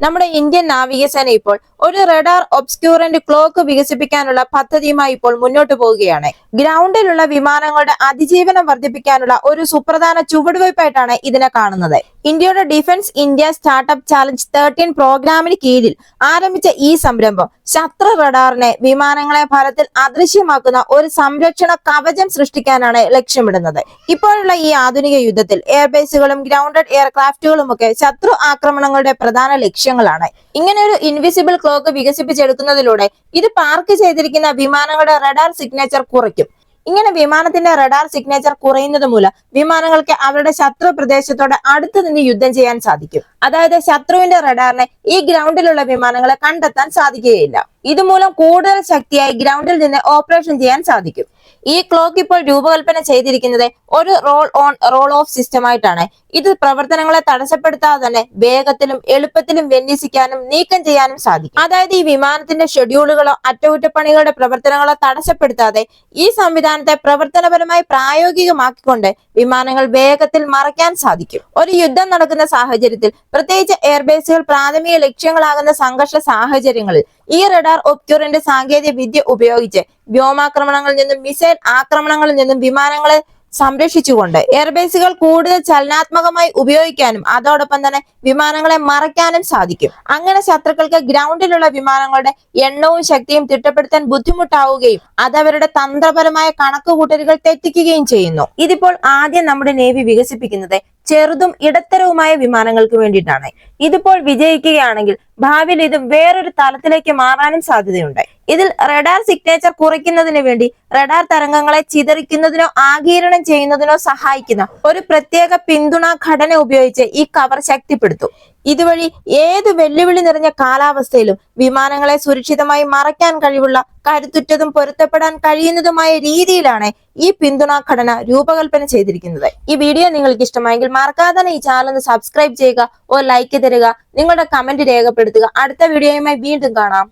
നമ്മുടെ ഇന്ത്യൻ നാവികസേന ഇപ്പോൾ ഒരു റഡാർ ഒബ്സ്ക്യൂറന്റ് ക്ലോക്ക് വികസിപ്പിക്കാനുള്ള പദ്ധതിയുമായി ഇപ്പോൾ മുന്നോട്ട് പോവുകയാണ്. ഗ്രൗണ്ടിലുള്ള വിമാനങ്ങളുടെ അതിജീവനം വർദ്ധിപ്പിക്കാനുള്ള ഒരു സുപ്രധാന ചുവടുവയ്പായിട്ടാണ് ഇതിനെ കാണുന്നത്. ഇന്ത്യയുടെ ഡിഫൻസ് ഇന്ത്യ സ്റ്റാർട്ടപ്പ് ചാലഞ്ച് 13 പ്രോഗ്രാമിന് കീഴിൽ ആരംഭിച്ച ഈ സംരംഭം ശത്രു റഡാറിനെ വിമാനങ്ങളെ ഫലത്തിൽ അദൃശ്യമാക്കുന്ന ഒരു സംരക്ഷണ കവചം സൃഷ്ടിക്കാനാണ് ലക്ഷ്യമിടുന്നത്. ഇപ്പോഴുള്ള ഈ ആധുനിക യുദ്ധത്തിൽ എയർബേസുകളും ഗ്രൗണ്ടഡ് എയർക്രാഫ്റ്റുകളും ഒക്കെ ശത്രു ആക്രമണങ്ങളുടെ പ്രധാന ലക്ഷ്യങ്ങളാണ്. ഇങ്ങനെ ഒരു ഇൻവിസിബിൾ ക്ലോക്ക് വികസിപ്പിച്ചെടുക്കുന്നതിലൂടെ ഇത് പാർക്ക് ചെയ്തിരിക്കുന്ന വിമാനങ്ങളുടെ റഡാർ സിഗ്നേച്ചർ കുറയ്ക്കും. ഇങ്ങനെ വിമാനത്തിന്റെ റഡാർ സിഗ്നേച്ചർ കുറയുന്നത് മൂലം വിമാനങ്ങൾക്ക് അവരുടെ ശത്രു പ്രദേശത്തോട് അടുത്ത് നിന്ന് യുദ്ധം ചെയ്യാൻ സാധിക്കും. അതായത് ശത്രുവിന്റെ റഡാറിനെ ഈ ഗ്രൗണ്ടിലുള്ള വിമാനങ്ങളെ കണ്ടെത്താൻ സാധിക്കുകയില്ല. ഇതുമൂലം കൂടുതൽ ശക്തിയായി ഗ്രൗണ്ടിൽ നിന്ന് ഓപ്പറേഷൻ ചെയ്യാൻ സാധിക്കും. ഈ ക്ലോക്ക് ഇപ്പോൾ രൂപകൽപ്പന ചെയ്തിരിക്കുന്നത് ഒരു റോൾ ഓൺ റോൾ ഓഫ് സിസ്റ്റമായിട്ടാണ്. ഇത് പ്രവർത്തനങ്ങളെ തടസ്സപ്പെടുത്താതെ തന്നെ വേഗത്തിലും എളുപ്പത്തിലും വിന്യസിക്കാനും നീക്കം ചെയ്യാനും സാധിക്കും. അതായത് ഈ വിമാനത്തിന്റെ ഷെഡ്യൂളുകളോ അറ്റകുറ്റപ്പണികളുടെ പ്രവർത്തനങ്ങളോ തടസ്സപ്പെടുത്താതെ ഈ സംവിധാനത്തെ പ്രവർത്തനപരമായി പ്രായോഗികമാക്കിക്കൊണ്ട് വിമാനങ്ങൾ വേഗത്തിൽ മറയ്ക്കാൻ സാധിക്കും. ഒരു യുദ്ധം നടക്കുന്ന സാഹചര്യത്തിൽ പ്രത്യേകിച്ച് എയർബേസുകൾ പ്രാഥമിക ലക്ഷ്യങ്ങളാകുന്ന സംഘർഷ സാഹചര്യങ്ങളിൽ ഈ റഡാർ ഒബ്സ്ക്യൂറന്റ് സാങ്കേതിക വിദ്യ ഉപയോഗിച്ച് വ്യോമാക്രമണങ്ങളിൽ നിന്നും മിസൈൽ ആക്രമണങ്ങളിൽ നിന്നും വിമാനങ്ങളെ സംരക്ഷിച്ചുകൊണ്ട് എയർബേസുകൾ കൂടുതൽ ചലനാത്മകമായി ഉപയോഗിക്കാനും അതോടൊപ്പം തന്നെ വിമാനങ്ങളെ മറയ്ക്കാനും സാധിക്കും. അങ്ങനെ ശത്രുക്കൾക്ക് ഗ്രൗണ്ടിലുള്ള വിമാനങ്ങളുടെ എണ്ണവും ശക്തിയും തിട്ടപ്പെടുത്താൻ ബുദ്ധിമുട്ടാവുകയും അതവരുടെ തന്ത്രപരമായ കണക്കുകൂട്ടലുകൾ തെറ്റിക്കുകയും ചെയ്യുന്നു. ഇതിപ്പോൾ ആദ്യം നമ്മുടെ നേവി വികസിപ്പിക്കുന്നത് ചെറുതും ഇടത്തരവുമായ വിമാനങ്ങൾക്ക് വേണ്ടിയിട്ടാണ്. ഇതിപ്പോൾ വിജയിക്കുകയാണെങ്കിൽ ഭാവിയിൽ ഇത് വേറൊരു തലത്തിലേക്ക് മാറാനും സാധ്യതയുണ്ട്. ഇതിൽ റഡാർ സിഗ്നേച്ചർ കുറയ്ക്കുന്നതിന് വേണ്ടി റഡാർ തരംഗങ്ങളെ ചിതറിക്കുന്നതിനോ ആഗിരണം ചെയ്യുന്നതിനോ സഹായിക്കുന്ന ഒരു പ്രത്യേക പിന്തുണാ ഘടന ഉപയോഗിച്ച് ഈ കവർ ശക്തിപ്പെടുത്തും. ഇതുവഴി ഏത് വെല്ലുവിളി നിറഞ്ഞ കാലാവസ്ഥയിലും വിമാനങ്ങളെ സുരക്ഷിതമായി മറയ്ക്കാൻ കഴിവുള്ള കരുത്തുറ്റതും പൊരുത്തപ്പെടാൻ കഴിയുന്നതുമായ രീതിയിലാണ് ഈ പിന്തുണാ ഘടന രൂപകൽപ്പന ചെയ്തിരിക്കുന്നത്. ഈ വീഡിയോ നിങ്ങൾക്ക് ഇഷ്ടമായെങ്കിൽ മറക്കാതെ ഈ ചാനൽ ഒന്ന് സബ്സ്ക്രൈബ് ചെയ്യുക, ഒരു ലൈക്ക് തരിക, നിങ്ങളുടെ കമന്റ് രേഖപ്പെടുത്തുക. അടുത്ത വീഡിയോയുമായി വീണ്ടും കാണാം.